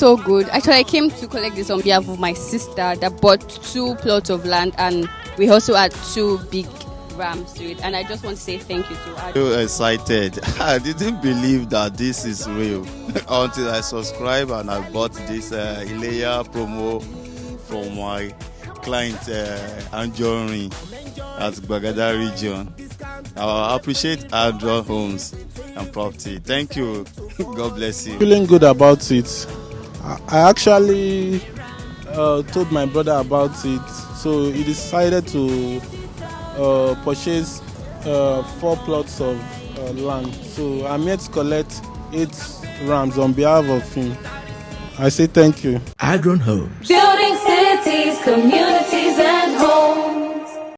so good. Actually, I came to collect this on behalf of my sister that bought 2 plots of land, and we also had 2 big rams to it. And I just want to say thank you to her. So excited. I didn't believe that this is real until I subscribed and I bought this Ileya promo from my client Anjorin at Bagada region. I appreciate ADRON Homes and Property. Thank you. God bless you. Feeling good about it. I actually told my brother about it, so he decided to purchase 4 plots of land. So I'm here to collect 8 rams on behalf of him. I say thank you. ADRON Homes. Building cities, communities.